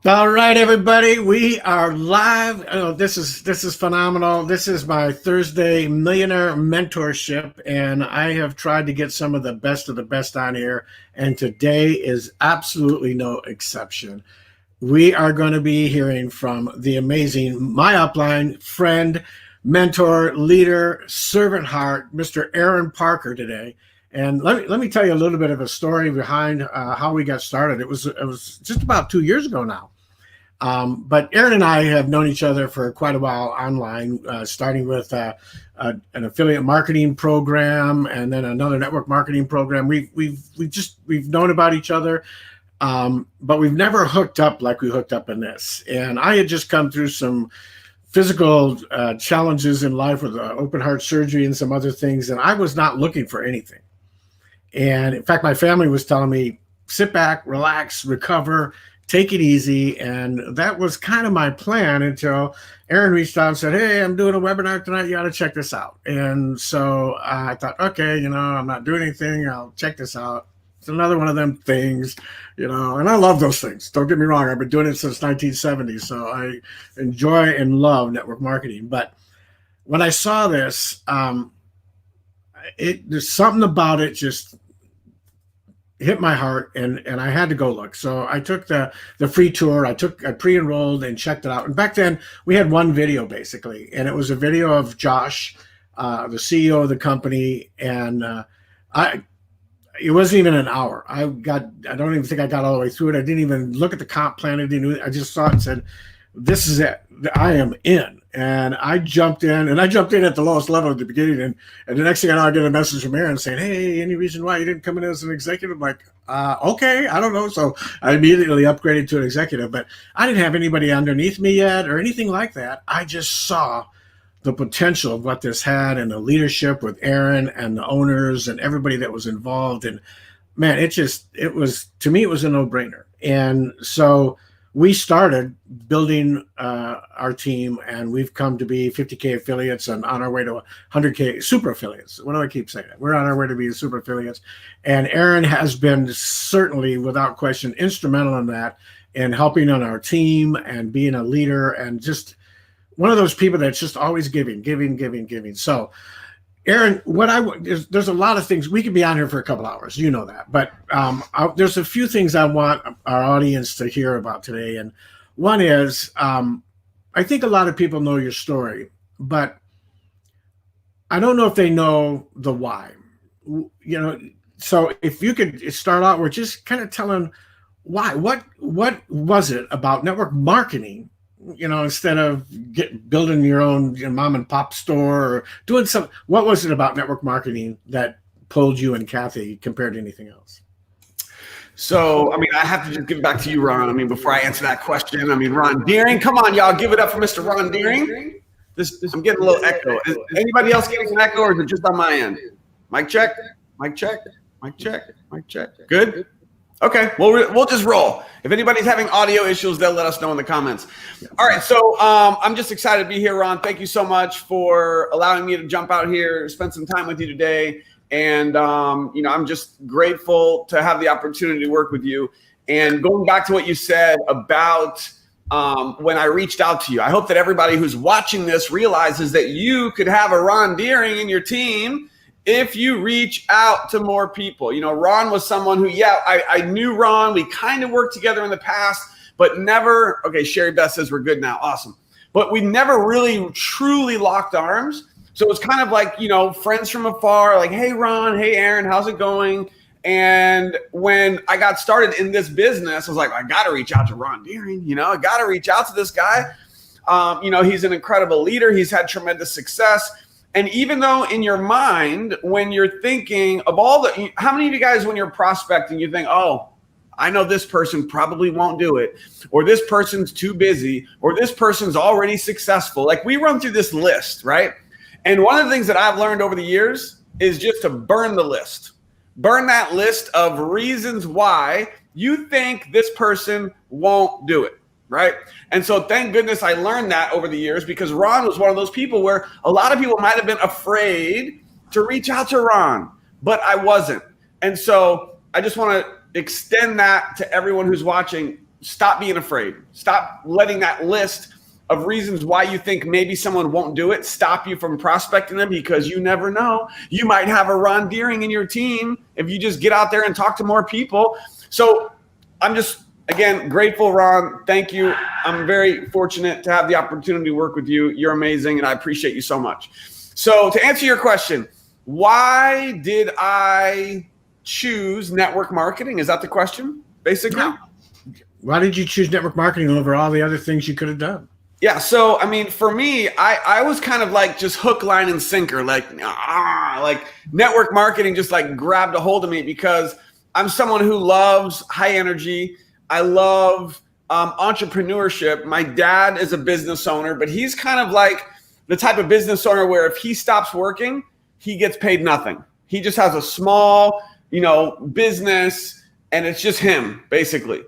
All right, everybody, we are live. Oh, this is phenomenal. This is my Thursday Millionaire Mentorship, and I have tried to get some of the best on here, and today is absolutely no exception. We are going to be hearing from the amazing, my upline friend, mentor, leader, servant heart, Mr. Aron Parker today. And let me tell you a little bit of a story behind how we got started. It was just about 2 years ago now. But Aron and I have known each other for quite a while online, starting with an affiliate marketing program and then another network marketing program. We've known about each other, but we've never hooked up like we hooked up in this. And I had just come through some physical challenges in life with open heart surgery and some other things, and I was not looking for anything. And in fact, my family was telling me, sit back, relax, recover, take it easy. And that was kind of my plan until Aron reached out and said, hey, I'm doing a webinar tonight. You got to check this out. And so I thought, okay, I'm not doing anything. I'll check this out. It's another one of them things, and I love those things. Don't get me wrong. I've been doing it since 1970. So I enjoy and love network marketing. But when I saw this, there's something about it just hit my heart, and I had to go look. So I took the free tour. I pre-enrolled and checked it out. And back then we had one video basically, and it was a video of Josh, the CEO of the company, and it wasn't even an hour. I don't even think I got all the way through it. I didn't even look at the comp plan. I just saw it and said, this is it. I am in. And I jumped in at the lowest level at the beginning. And the next thing I know, I get a message from Aron saying, hey, any reason why you didn't come in as an executive? I'm like, okay, I don't know. So I immediately upgraded to an executive, but I didn't have anybody underneath me yet or anything like that. I just saw the potential of what this had and the leadership with Aron and the owners and everybody that was involved. And man, it was a no-brainer. And so we started building our team, and we've come to be 50K affiliates and on our way to 100K super affiliates. What do I keep saying? We're on our way to be super affiliates. And Aron has been certainly, without question, instrumental in that, in helping on our team and being a leader and just one of those people that's just always giving. So Aron, there's a lot of things. We could be on here for a couple hours, you know that. But there's a few things I want our audience to hear about today. And one is, I think a lot of people know your story, but I don't know if they know the why. So if you could start out with just kind of telling why. What was it about network marketing, instead of building your own mom and pop store or doing something? What was it about network marketing that pulled you and Kathy compared to anything else? So, I have to just give it back to you, Ron. Before I answer that question, Ron Deering, come on, y'all, give it up for Mr. Ron Deering. I'm getting a little echo. Is anybody else getting an echo, or is it just on my end? Mic check, mic check, mic check, mic check. Good? Okay, we'll just roll. If anybody's having audio issues, they'll let us know in the comments. All right, so I'm just excited to be here, Ron. Thank you so much for allowing me to jump out here, spend some time with you today. And, I'm just grateful to have the opportunity to work with you. And going back to what you said about when I reached out to you, I hope that everybody who's watching this realizes that you could have a Ron Deering in your team if you reach out to more people. Ron was someone who, I knew Ron. We kind of worked together in the past, but never. Okay, Sherry Beth says we're good now. Awesome. But we never really truly locked arms. So it was kind of like, friends from afar, like, hey, Ron, hey, Aron, how's it going? And when I got started in this business, I was like, I got to reach out to Ron Deering. I got to reach out to this guy. He's an incredible leader. He's had tremendous success. And even though in your mind, when you're thinking of how many of you guys, when you're prospecting, you think, oh, I know this person probably won't do it, or this person's too busy, or this person's already successful. Like, we run through this list, right? And one of the things that I've learned over the years is just to burn the list. Burn that list of reasons why you think this person won't do it. Right. And so thank goodness I learned that over the years, because Ron was one of those people where a lot of people might have been afraid to reach out to Ron, but I wasn't. And so I just want to extend that to everyone who's watching. stop being afraid. Stop letting that list of reasons why you think maybe someone won't do it stop you from prospecting them, because you never know. You might have a Ron Deering in your team if you just get out there and talk to more people. So I'm just, again, grateful, Ron. Thank you. I'm very fortunate to have the opportunity to work with you. You're amazing, and I appreciate you so much. So to answer your question, why did I choose network marketing? Is that the question, basically? Yeah. Why did you choose network marketing over all the other things you could have done? Yeah, so I mean, for me, I was kind of like just hook, line, and sinker. Like network marketing just like grabbed a hold of me because I'm someone who loves high energy. I love entrepreneurship. My dad is a business owner, but he's kind of like the type of business owner where if he stops working, he gets paid nothing. He just has a small, business, and it's just him, basically.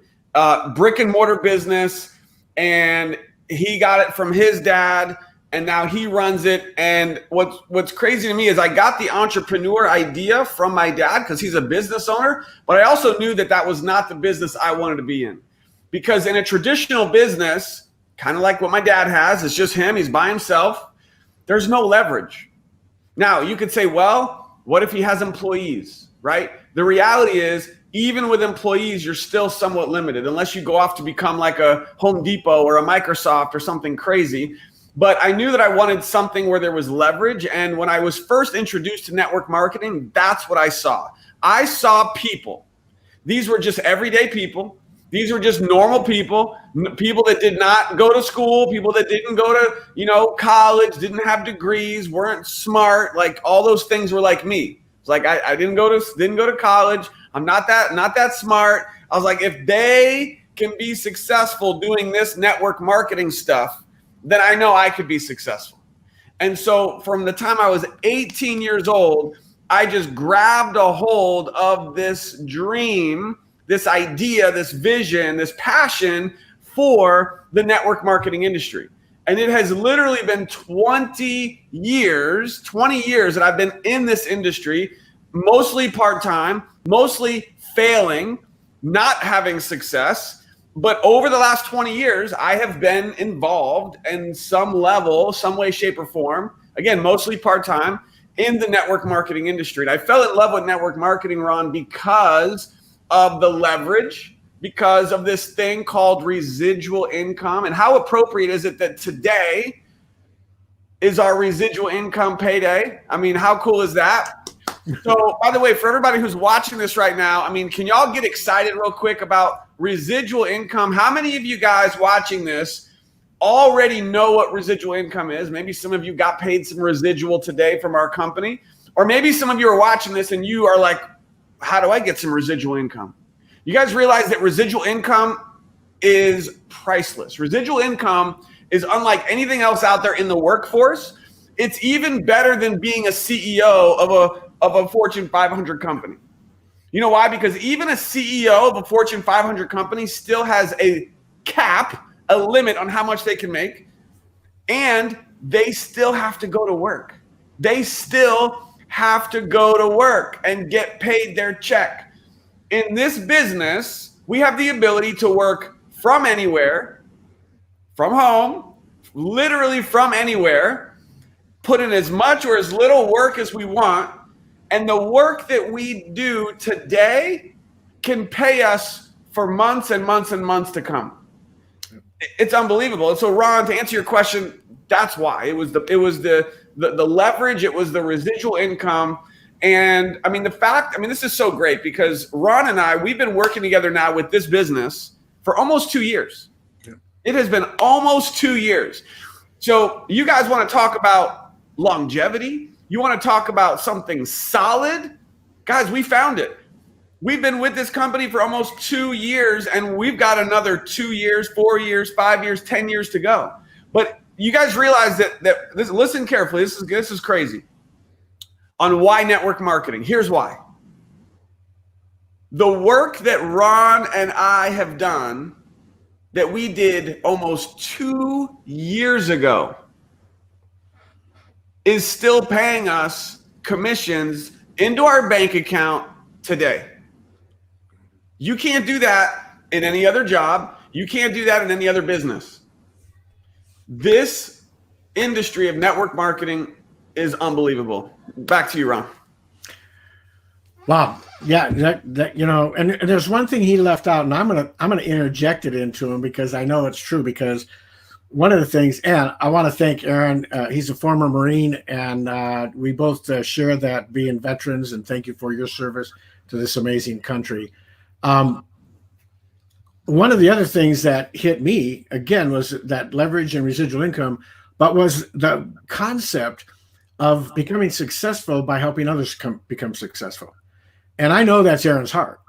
Brick and mortar business, and he got it from his dad, and now he runs it. And what's crazy to me is I got the entrepreneur idea from my dad because he's a business owner, but I also knew that was not the business I wanted to be in. Because in a traditional business, kind of like what my dad has, it's just him, he's by himself, there's no leverage. Now, you could say, well, what if he has employees, right? The reality is, even with employees, you're still somewhat limited unless you go off to become like a Home Depot or a Microsoft or something crazy. But I knew that I wanted something where there was leverage. And when I was first introduced to network marketing, that's what I saw. I saw people. These were just everyday people. These were just normal people, people that did not go to school, people that didn't go to, college, didn't have degrees, weren't smart. Like all those things were like me. It's like I didn't go to college. I'm not that smart. I was like, if they can be successful doing this network marketing stuff, then I know I could be successful. And so from the time I was 18 years old, I just grabbed a hold of this dream, this idea, this vision, this passion for the network marketing industry. And it has literally been 20 years that I've been in this industry, mostly part-time, mostly failing, not having success. But over the last 20 years, I have been involved in some level, some way, shape, or form, again, mostly part-time, in the network marketing industry. And I fell in love with network marketing, Ron, because of the leverage, because of this thing called residual income. And how appropriate is it that today is our residual income payday? I mean, how cool is that? So, by the way, for everybody who's watching this right now, I mean, can y'all get excited real quick about residual income? How many of you guys watching this already know what residual income is? Maybe some of you got paid some residual today from our company. Or maybe some of you are watching this and you are like, how do I get some residual income? You guys realize that residual income is priceless. Residual income is unlike anything else out there in the workforce. It's even better than being a CEO of a Fortune 500 company. You know why? Because even a CEO of a Fortune 500 company still has a cap, a limit on how much they can make, and they still have to go to work. They still have to go to work and get paid their check. In this business, we have the ability to work from anywhere, from home, literally from anywhere, put in as much or as little work as we want. And the work that we do today can pay us for months and months and months to come. It's unbelievable. And so, Ron, to answer your question, that's why it was the leverage, it was the residual income. And I mean, this is so great because Ron and I, we've been working together now with this business for almost 2 years. Yeah. It has been almost 2 years. So you guys want to talk about longevity? You want to talk about something solid? Guys, we found it. We've been with this company for almost 2 years, and we've got another 2 years, 4 years, 5 years, 10 years to go. But you guys realize that this, listen carefully, this is crazy. On why network marketing. Here's why. The work that Ron and I have done that we did almost 2 years ago is still paying us commissions into our bank account today. You can't do that in any other job. You can't do that in any other business. This industry of network marketing is unbelievable. Back to you, Ron. Wow. Yeah. That and there's one thing he left out, and I'm gonna interject it into him because I know it's true. Because one of the things, and I want to thank Aron. He's a former Marine, and we both share that, being veterans. And thank you for your service to this amazing country. One of the other things that hit me again was that leverage and residual income, but was the concept of becoming successful by helping others become successful. And I know that's Aron's heart.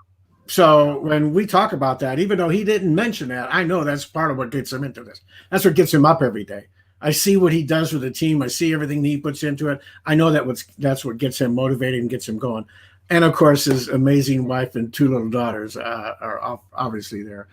So when we talk about that, even though he didn't mention that, I know that's part of what gets him into this. That's what gets him up every day. I see what he does with the team. I see everything he puts into it. I know that's what gets him motivated and gets him going. And of course, his amazing wife and 2 little daughters are obviously there.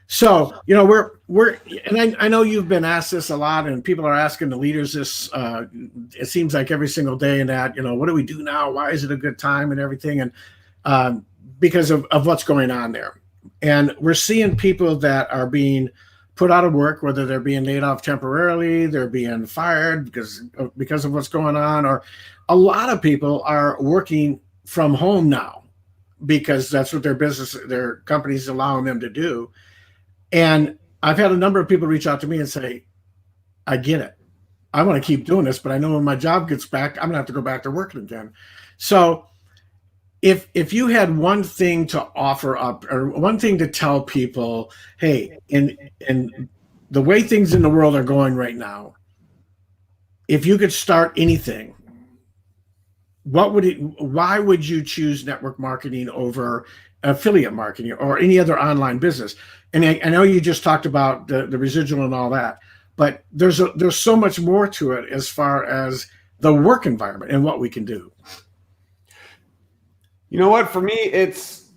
So, and I know you've been asked this a lot, and people are asking the leaders this, it seems like every single day, and that, what do we do now? Why is it a good time and everything? And because of what's going on there. And we're seeing people that are being put out of work, whether they're being laid off temporarily, they're being fired because of what's going on, or a lot of people are working from home now because that's what their companies allowing them to do. And I've had a number of people reach out to me and say, I get it. I want to keep doing this, but I know when my job gets back, I'm going to have to go back to working again. So if you had one thing to offer up, or one thing to tell people, hey, in the way things in the world are going right now, if you could start anything, why would you choose network marketing over affiliate marketing or any other online business? And I know you just talked about the residual and all that, but there's so much more to it as far as the work environment and what we can do. You know what? For me, it's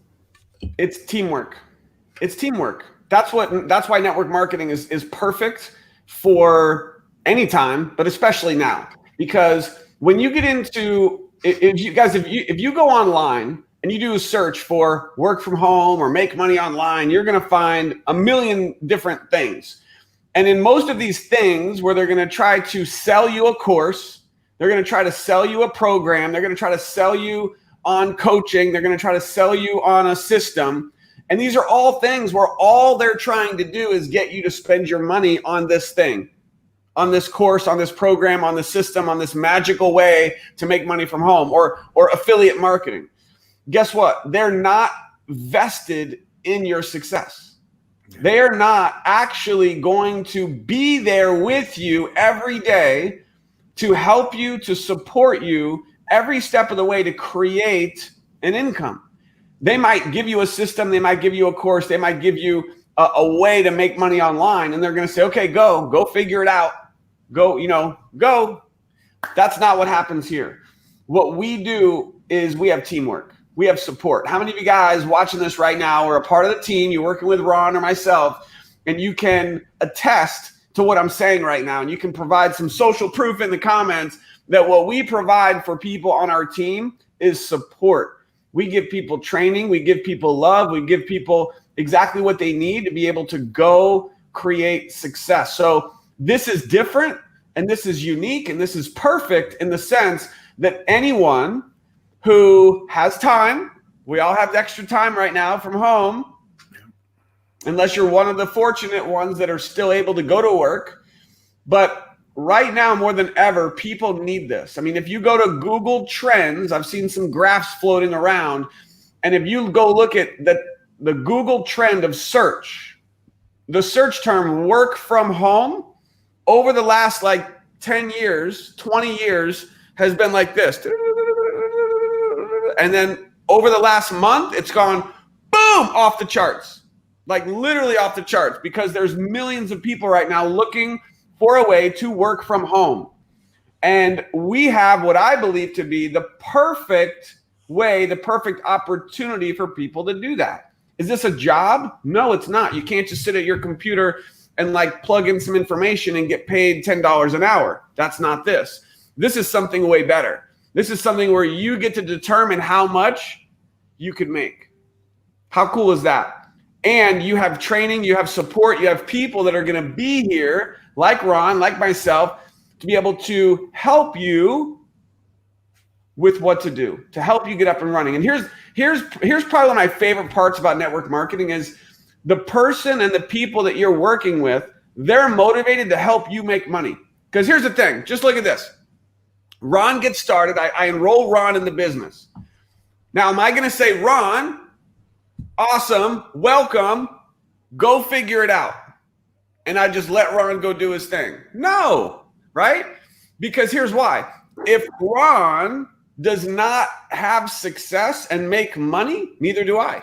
teamwork. It's teamwork. That's why network marketing is perfect for any time, but especially now. Because when you get into, if you go online and you do a search for work from home or make money online, you're going to find a million different things. And in most of these things where they're going to try to sell you a course, they're going to try to sell you a program, they're going to try to sell you on coaching, they're going to try to sell you on a system. And these are all things where all they're trying to do is get you to spend your money on this thing, on this course, on this program, on the system, on this magical way to make money from home, or affiliate marketing. Guess what? They're not vested in your success. They are not actually going to be there with you every day to help you, to support you every step of the way to create an income. They might give you a system, they might give you a course, they might give you a way to make money online, and they're going to say, okay, go figure it out. Go. That's not what happens here. What we do is we have teamwork. We have support. How many of you guys watching this right now are a part of the team? You're working with Ron or myself, and you can attest to what I'm saying right now, and you can provide some social proof in the comments that what we provide for people on our team is support. We give people training, we give people love, we give people exactly what they need to be able to go create success. So this is different, and this is unique, and this is perfect in the sense that anyone who has time, we all have extra time right now from home, unless you're one of the fortunate ones that are still able to go to work. But right now, more than ever, people need this. I mean, if you go to Google Trends, I've seen some graphs floating around, and if you go look at the Google trend of search, the search term work from home over the last 10 years, 20 years has been like this. And then over the last month, it's gone boom, off the charts, literally off the charts, because there's millions of people right now looking for a way to work from home. And we have what I believe to be the perfect way, the perfect opportunity for people to do that. Is this a job? No, it's not. You can't just sit at your computer and plug in some information and get paid $10 an hour. That's not this. This is something way better. This is something where you get to determine how much you could make. How cool is that? and you have training, you have support, you have people that are going to be here, like Ron, like myself, to be able to help you with what to do, to help you get up and running. And here's probably one of my favorite parts about network marketing is the person and the people that you're working with, they're motivated to help you make money. Because here's the thing, just look at this. Ron gets started. I enroll Ron in the business. Now, am I going to say, Ron, awesome, welcome, go figure it out, and I just let Ron go do his thing? No, right? Because here's why. If Ron does not have success and make money, neither do I.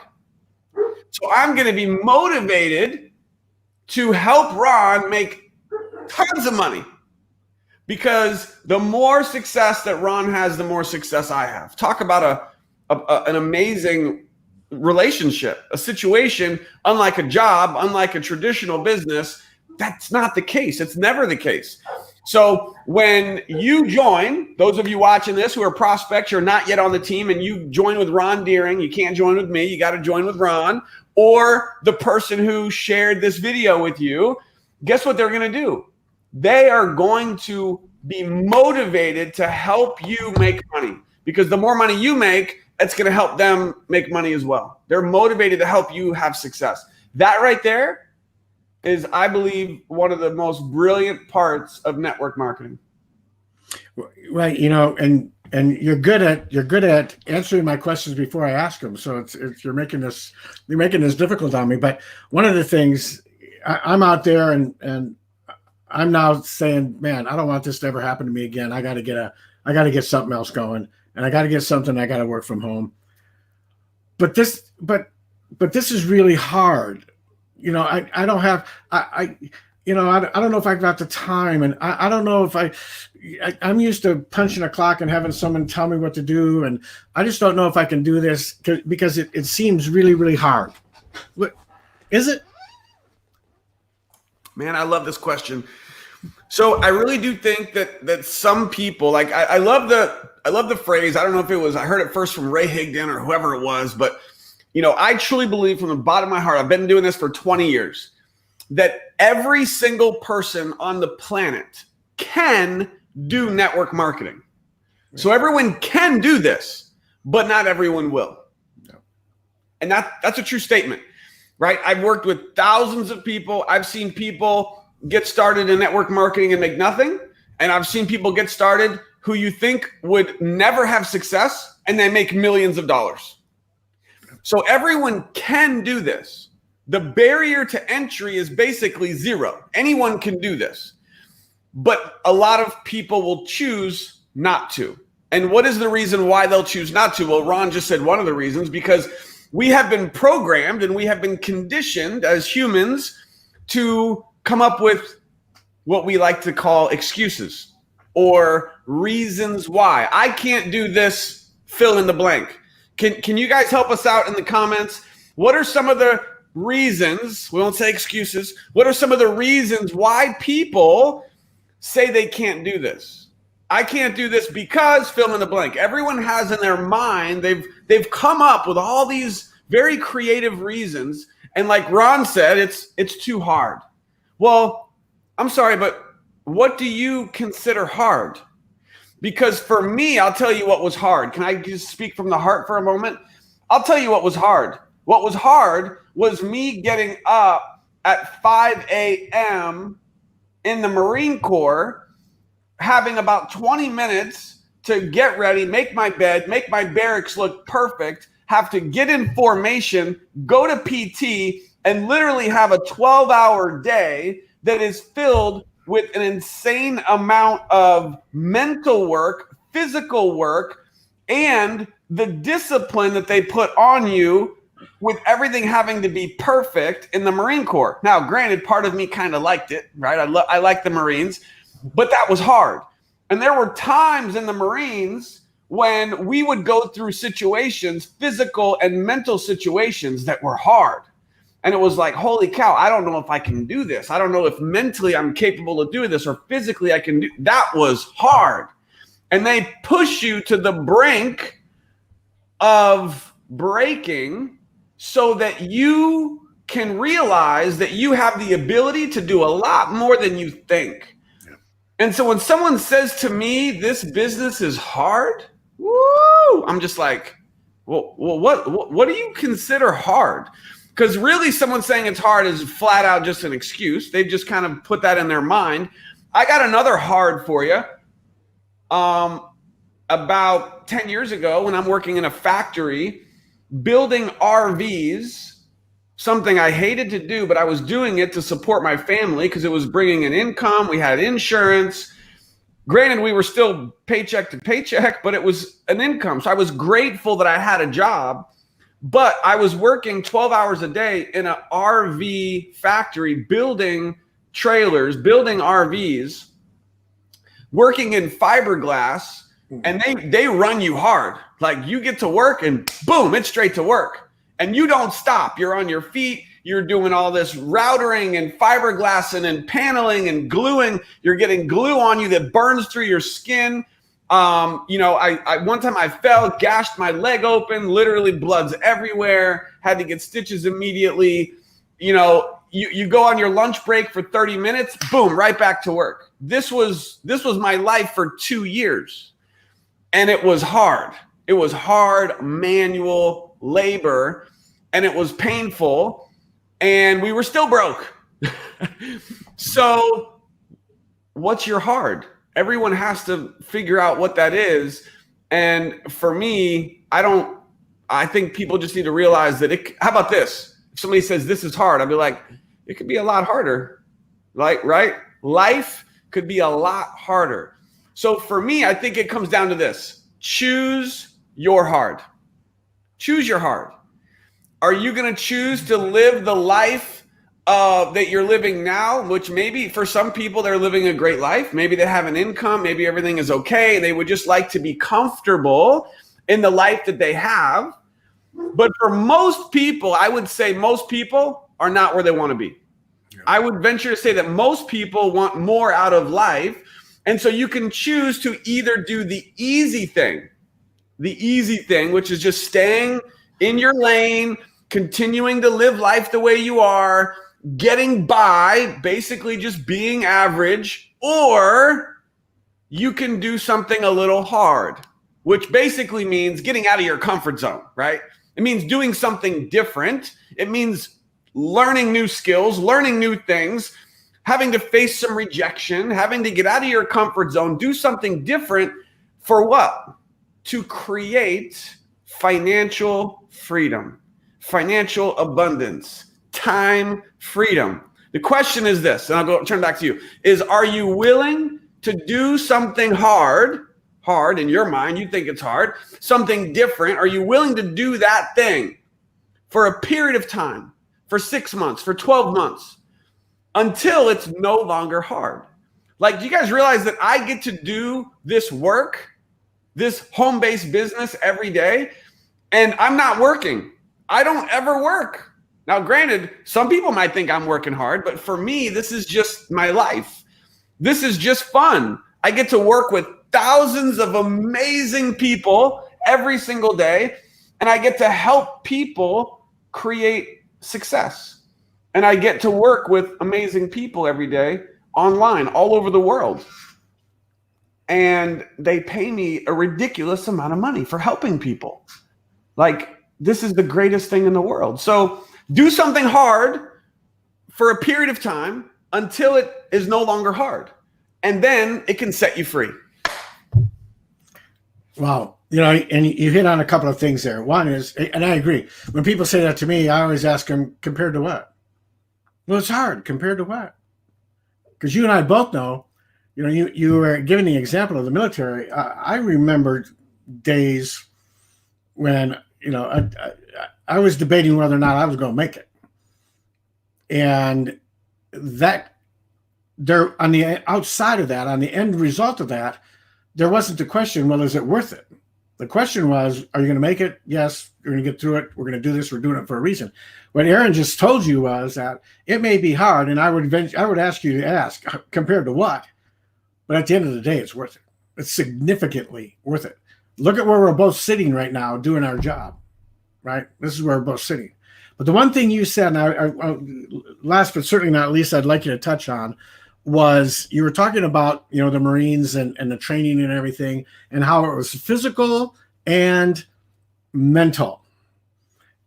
So I'm going to be motivated to help Ron make tons of money, because the more success that Ron has, the more success I have. Talk about an amazing relationship, a situation, unlike a job, unlike a traditional business. That's not the case. It's never the case. So when you join, those of you watching this who are prospects, you're not yet on the team, and you join with Ron Deering, you can't join with me, you got to join with Ron or the person who shared this video with you. Guess what they're going to do? They are going to be motivated to help you make money, because the more money you make, it's going to help them make money as well. They're motivated to help you have success. That right there is, I believe, one of the most brilliant parts of network marketing. Right, and you're good at answering my questions before I ask them. So it's you're making this difficult on me. But one of the things, I'm out there and I'm now saying, man, I don't want this to ever happen to me again. I got to get something else going, and I got to get something. I got to work from home. But this is really hard. I don't have, I don't know if I got the time, and I don't know if I'm used to punching a clock and having someone tell me what to do. And I just don't know if I can do this because it seems really, really hard. What is it? Man, I love this question. So I really do think that some people, like, I love the phrase. I don't know if it was, I heard it first from Ray Higdon or whoever it was, but I truly believe from the bottom of my heart, I've been doing this for 20 years, that every single person on the planet can do network marketing. So everyone can do this, but not everyone will. No. And that's a true statement, right? I've worked with thousands of people. I've seen people get started in network marketing and make nothing. And I've seen people get started who you think would never have success, and they make millions of dollars. So everyone can do this. The barrier to entry is basically zero. Anyone can do this. But a lot of people will choose not to. And what is the reason why they'll choose not to? Well, Ron just said one of the reasons, because we have been programmed and we have been conditioned as humans to come up with what we like to call excuses or reasons why. I can't do this, fill in the blank. Can you guys help us out in the comments? What are some of the reasons, we won't say excuses, what are some of the reasons why people say they can't do this? I can't do this because fill in the blank. Everyone has in their mind, they've come up with all these very creative reasons. And like Ron said, it's too hard. Well, I'm sorry, but what do you consider hard? Because for me, I'll tell you what was hard. Can I just speak from the heart for a moment? I'll tell you what was hard. What was hard was me getting up at 5 a.m. in the Marine Corps, having about 20 minutes to get ready, make my bed, make my barracks look perfect, have to get in formation, go to PT, and literally have a 12-hour day that is filled with an insane amount of mental work, physical work, and the discipline that they put on you with everything having to be perfect in the Marine Corps. Now, granted, part of me kind of liked it, right? I like the Marines, but that was hard. And there were times in the Marines when we would go through situations, physical and mental situations that were hard. And it was like, holy cow, I don't know if I can do this. I don't know if mentally I'm capable of doing this or physically I can do. That was hard. And they push you to the brink of breaking so that you can realize that you have the ability to do a lot more than you think. Yeah. And so when someone says to me, this business is hard, woo, I'm just like, well, what do you consider hard? Because really someone saying it's hard is flat out just an excuse. They've just kind of put that in their mind. I got another hard for you. About 10 years ago when I'm working in a factory, building RVs, something I hated to do, but I was doing it to support my family because it was bringing in income. We had insurance. Granted, we were still paycheck to paycheck, but it was an income. So I was grateful that I had a job, but I was working 12 hours a day in an RV factory, building trailers, building RVs, working in fiberglass, and they run you hard. Like you get to work and boom, it's straight to work. And you don't stop. You're on your feet. You're doing all this routering and fiberglassing and paneling and gluing. You're getting glue on you that burns through your skin. I one time I fell, gashed my leg open, literally blood's everywhere, had to get stitches immediately. You go on your lunch break for 30 minutes, boom, right back to work. This was my life for 2 years. And it was hard. It was hard manual labor, and it was painful, and we were still broke. So what's your hard? Everyone has to figure out what that is. And for me, I think people just need to realize that how about this? If somebody says this is hard, I'd be like, it could be a lot harder. Like, right? Life could be a lot harder. So for me, I think it comes down to this. Choose your hard. Choose your hard. Are you going to choose to live the life that you're living now, which maybe for some people they're living a great life. Maybe they have an income. Maybe everything is okay. They would just like to be comfortable in the life that they have. But for most people, I would say most people are not where they want to be. Yeah. I would venture to say that most people want more out of life. And so you can choose to either do the easy thing, which is just staying in your lane, continuing to live life the way you are, getting by, basically just being average, or you can do something a little hard, which basically means getting out of your comfort zone, right? It means doing something different. It means learning new skills, learning new things, having to face some rejection, having to get out of your comfort zone, do something different for what? To create financial freedom, financial abundance, time freedom. The question is this, and I'll turn back to you, is are you willing to do something hard in your mind, you think it's hard, something different? Are you willing to do that thing for a period of time, for 6 months, for 12 months, until it's no longer hard? Like, do you guys realize that I get to do this work, this home-based business every day, and I'm not working? I don't ever work. Now, granted, some people might think I'm working hard, but for me, this is just my life. This is just fun. I get to work with thousands of amazing people every single day, and I get to help people create success. And I get to work with amazing people every day online, all over the world. And they pay me a ridiculous amount of money for helping people. Like, this is the greatest thing in the world. So do something hard for a period of time until it is no longer hard. And then it can set you free. Wow. And you hit on a couple of things there. One is, and I agree, when people say that to me, I always ask them, compared to what? Well, it's hard. Compared to what? Because you and I both know, you were giving the example of the military. I remember days when, I was debating whether or not I was going to make it. And that there, on the outside of that, on the end result of that, there wasn't the question, well, is it worth it? The question was, are you going to make it? Yes, you're going to get through it. We're going to do this. We're doing it for a reason. What Aron just told you was that it may be hard, and I would ask you to ask, compared to what? But at the end of the day, it's worth it. It's significantly worth it. Look at where we're both sitting right now doing our job, right? This is where we're both sitting. But the one thing you said, and last but certainly not least, I'd like you to touch on was you were talking about, the Marines and the training and everything, and how it was physical and mental.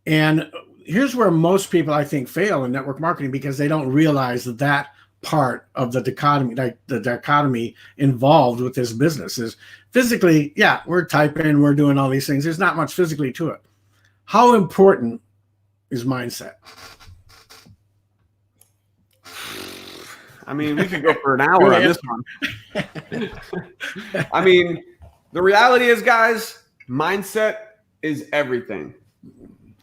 And here's where most people, I think, fail in network marketing, because they don't realize that part of the dichotomy, like the dichotomy involved with this business is physically, yeah, we're typing, we're doing all these things. There's not much physically to it. How important is mindset? I mean, we could go for an hour on this one. I mean, the reality is, guys, mindset is everything.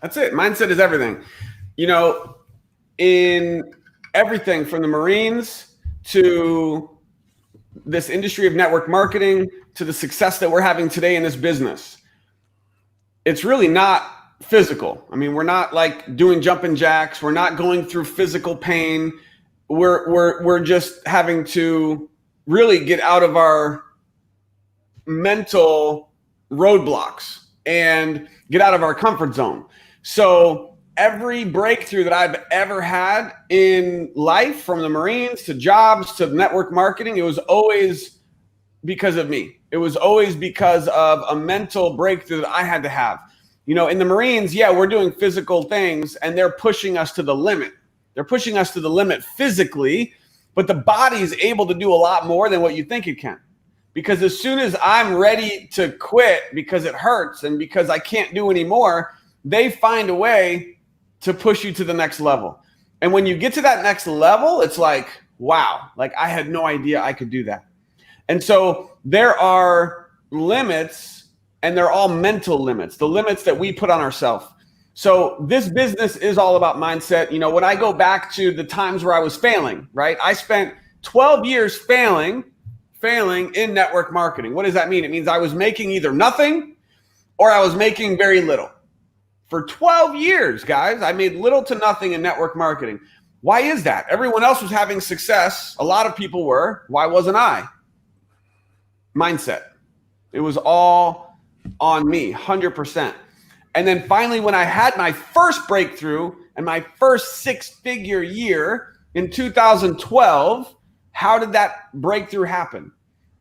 That's it. Mindset is everything. In everything from the Marines to this industry of network marketing to the success that we're having today in this business, it's really not physical. I mean, we're not like doing jumping jacks. We're not going through physical pain. We're just having to really get out of our mental roadblocks and get out of our comfort zone. So every breakthrough that I've ever had in life, from the Marines to jobs to network marketing, it was always because of me. It was always because of a mental breakthrough that I had to have. In the Marines, yeah, we're doing physical things and they're pushing us to the limit. They're pushing us to the limit physically, but the body is able to do a lot more than what you think it can. Because as soon as I'm ready to quit because it hurts and because I can't do anymore, they find a way to push you to the next level. And when you get to that next level, it's like, wow, like I had no idea I could do that. And so there are limits, and they're all mental limits, the limits that we put on ourselves. So this business is all about mindset. When I go back to the times where I was failing, right? I spent 12 years failing in network marketing. What does that mean? It means I was making either nothing or I was making very little. For 12 years, guys, I made little to nothing in network marketing. Why is that? Everyone else was having success. A lot of people were. Why wasn't I? Mindset. It was all on me, 100%. And then finally, when I had my first breakthrough and my first six-figure year in 2012, how did that breakthrough happen?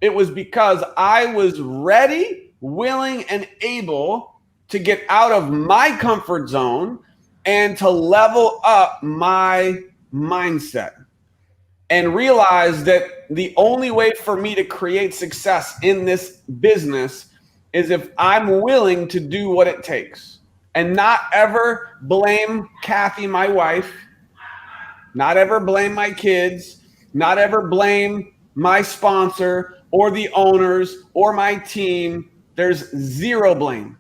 It was because I was ready, willing, and able to get out of my comfort zone and to level up my mindset and realize that the only way for me to create success in this business is if I'm willing to do what it takes, and not ever blame Kathy, my wife, not ever blame my kids, not ever blame my sponsor or the owners or my team. There's zero blame.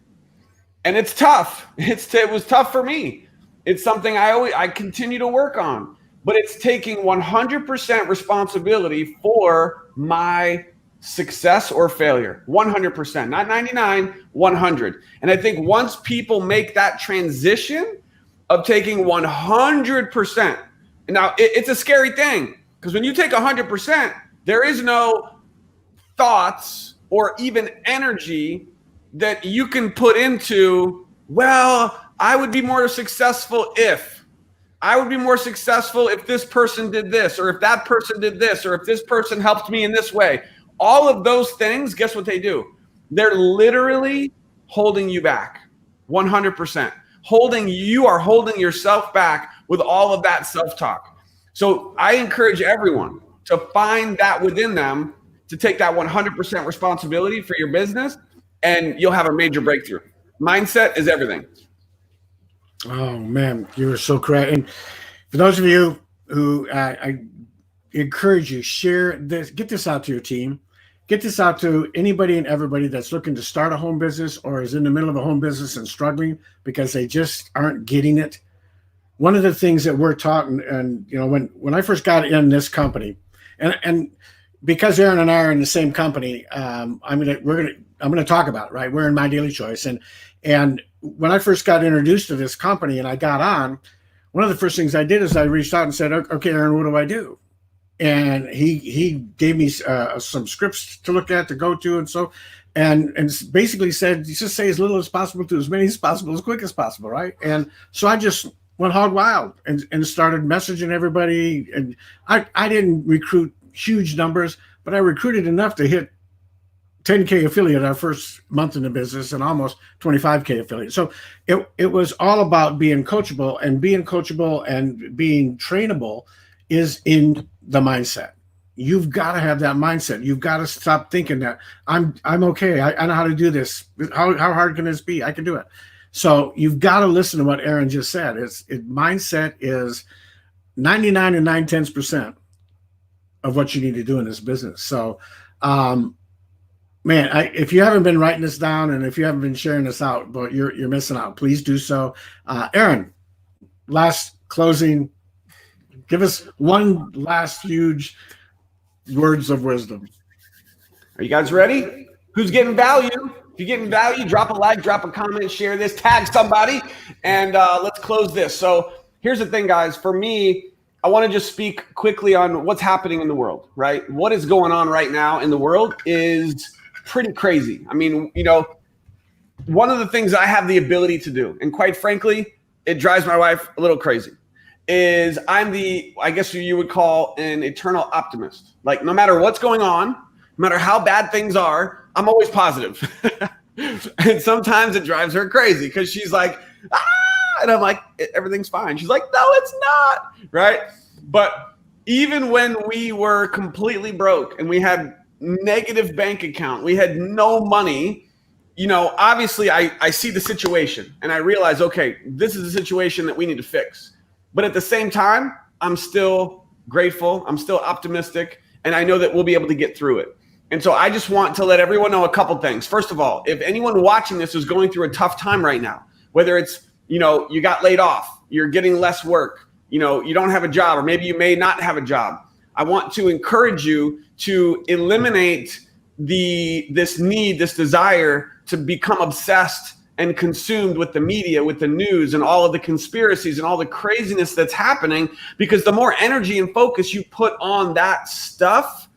And it's tough. It was tough for me. It's something I continue to work on, but it's taking 100% responsibility for my success or failure. 100%, not 99, 100. And I think once people make that transition of taking 100%, now it's a scary thing, because when you take 100%, there is no thoughts or even energy that you can put into, well, I would be more successful if this person did this, or if that person did this, or if this person helped me in this way. All of those things, guess what they do? They're literally holding you back. 100%. You are holding yourself back with all of that self-talk. So I encourage everyone to find that within them, to take that 100% responsibility for your business, and you'll have a major breakthrough. Mindset is everything. Oh man, you were so correct. And for those of you who I encourage you, share this, get this out to your team, get this out to anybody and everybody that's looking to start a home business or is in the middle of a home business and struggling because they just aren't getting it. One of the things that we're taught, and when I first got in this company, and because Aron and I are in the same company, I'm gonna talk about it, right? We're in My Daily Choice, and when I first got introduced to this company and I got on, one of the first things I did is I reached out and said, "Okay, Aron, what do I do?" And he gave me some scripts to look at, to go to, and basically said, just say as little as possible to as many as possible, as quick as possible, right? And so I just went hog wild and started messaging everybody. And I didn't recruit huge numbers, but I recruited enough to hit 10K affiliate our first month in the business and almost 25K affiliate. So it was all about being coachable, and being trainable is in the mindset. You've got to have that mindset. You've got to stop thinking that I'm okay. I know how to do this. How hard can this be? I can do it. So you've got to listen to what Aron just said. Mindset is 99 and 9/10% of what you need to do in this business. So, man, if you haven't been writing this down and if you haven't been sharing this out, but you're missing out. Please do so. Aron, last closing. Give us one last huge words of wisdom. Are you guys ready? Who's getting value? If you're getting value, drop a like, drop a comment, share this, tag somebody, and let's close this. So here's the thing, guys. For me, I want to just speak quickly on what's happening in the world, right? What is going on right now in the world is pretty crazy. I mean, one of the things I have the ability to do, and quite frankly, it drives my wife a little crazy, is I'm I guess you would call an eternal optimist. Like, no matter what's going on, no matter how bad things are, I'm always positive. And sometimes it drives her crazy because she's like, and I'm like, everything's fine. She's like, no, it's not, right? But even when we were completely broke and we had negative bank account, we had no money, obviously I see the situation and I realize, okay, this is a situation that we need to fix. But at the same time, I'm still grateful. I'm still optimistic. And I know that we'll be able to get through it. And so I just want to let everyone know a couple things. First of all, if anyone watching this is going through a tough time right now, whether it's, you got laid off, you're getting less work, you don't have a job, or maybe you may not have a job, I want to encourage you to eliminate this desire to become obsessed and consumed with the media, with the news and all of the conspiracies and all the craziness that's happening, because the more energy and focus you put on that stuff,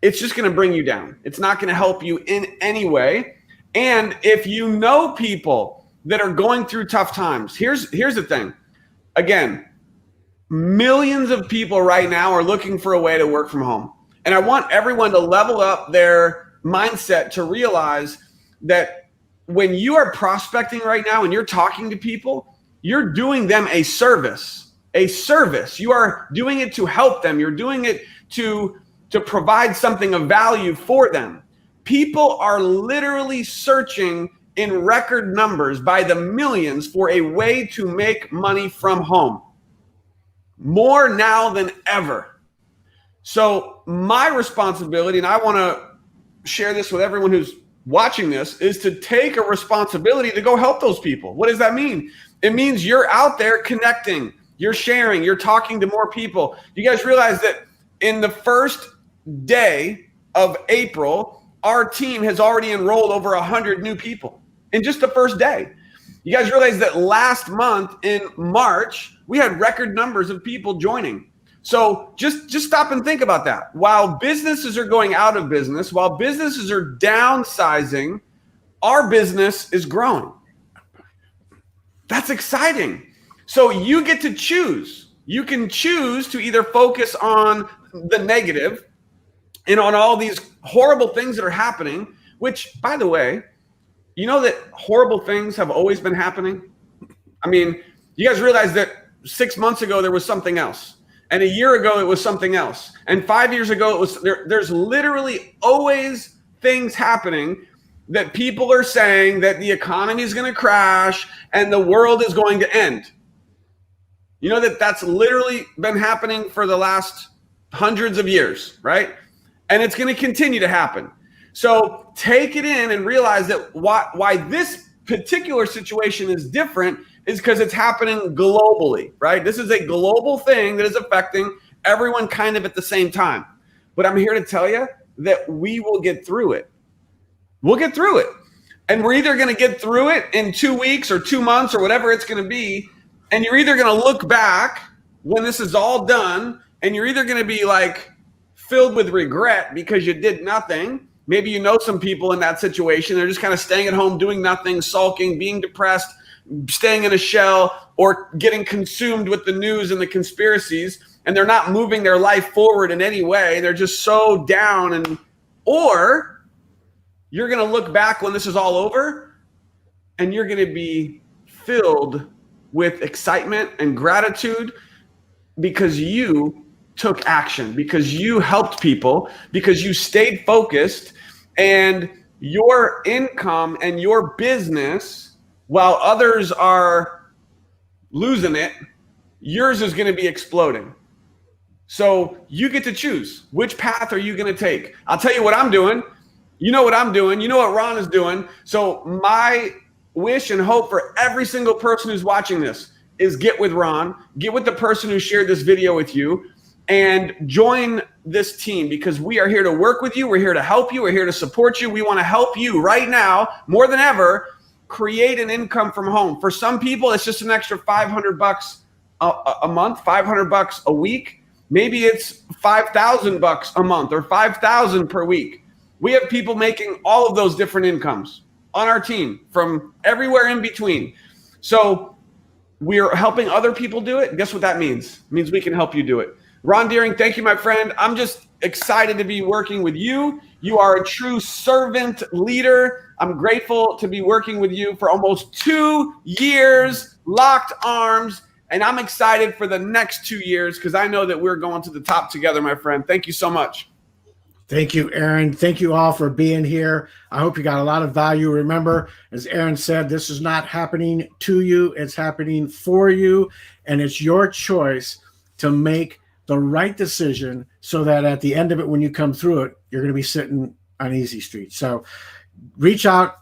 it's just going to bring you down. It's not going to help you in any way. And if you know people that are going through tough times, here's the thing. Again, millions of people right now are looking for a way to work from home. And I want everyone to level up their mindset to realize that when you are prospecting right now and you're talking to people, you're doing them a service. You are doing it to help them. You're doing it to provide something of value for them. People are literally searching in record numbers by the millions for a way to make money from home. More now than ever. So my responsibility, and I want to share this with everyone who's watching this, is to take a responsibility to go help those people. What does that mean? It means you're out there connecting, you're sharing, you're talking to more people. You guys realize that in the first day of April, our team has already enrolled over 100 new people in just the first day. You guys realize that last month in March, we had record numbers of people joining. So just stop and think about that. While businesses are going out of business, while businesses are downsizing, our business is growing. That's exciting. So you get to choose. You can choose to either focus on the negative and on all these horrible things that are happening, which, by the way, you know that horrible things have always been happening? I mean, you guys realize that 6 months ago there was something else. And a year ago, it was something else. And 5 years ago, it was there's literally always things happening that people are saying that the economy is going to crash and the world is going to end. You know that's literally been happening for the last hundreds of years, right? And it's going to continue to happen. So take it in and realize that why this particular situation is different is because it's happening globally, right? This is a global thing that is affecting everyone kind of at the same time. But I'm here to tell you that we will get through it. We'll get through it. And we're either going to get through it in 2 weeks or 2 months or whatever it's going to be. And you're either going to look back when this is all done, and you're either going to be like filled with regret because you did nothing. Maybe you know some people in that situation. They're just kind of staying at home, doing nothing, sulking, being depressed, staying in a shell or getting consumed with the news and the conspiracies, and they're not moving their life forward in any way. They're just so down. Or you're going to look back when this is all over and you're going to be filled with excitement and gratitude because you took action, because you helped people, because you stayed focused, and your income and your business, while others are losing it, yours is going to be exploding. So you get to choose. Which path are you going to take? I'll tell you what I'm doing. You know what I'm doing. You know what Ron is doing. So my wish and hope for every single person who's watching this is get with Ron, get with the person who shared this video with you, and join this team, because we are here to work with you. We're here to help you. We're here to support you. We want to help you right now more than ever create an income from home. For some people, it's just an extra $500 a month, $500 a week. Maybe it's $5,000 a month or $5,000 per week. We have people making all of those different incomes on our team from everywhere in between. So we're helping other people do it. Guess what that means? It means we can help you do it. Ron Deering, thank you, my friend. I'm just excited to be working with you. You are a true servant leader. I'm grateful to be working with you for almost 2 years, locked arms, and I'm excited for the next 2 years because I know that we're going to the top together, my friend. Thank you so much. Thank you, Aron. Thank you all for being here. I hope you got a lot of value. Remember, as Aron said, this is not happening to you. It's happening for you, and it's your choice to make the right decision so that at the end of it, when you come through it, you're going to be sitting on easy street. So reach out.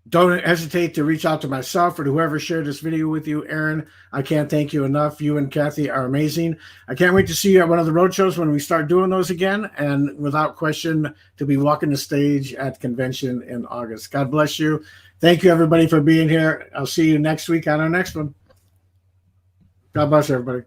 Don't hesitate to reach out to myself or to whoever shared this video with you. Aron, I can't thank you enough. You and Kathy are amazing. I can't wait to see you at one of the road shows when we start doing those again. And without question, to be walking the stage at the convention in August. God bless you. Thank you, everybody, for being here. I'll see you next week on our next one. God bless everybody.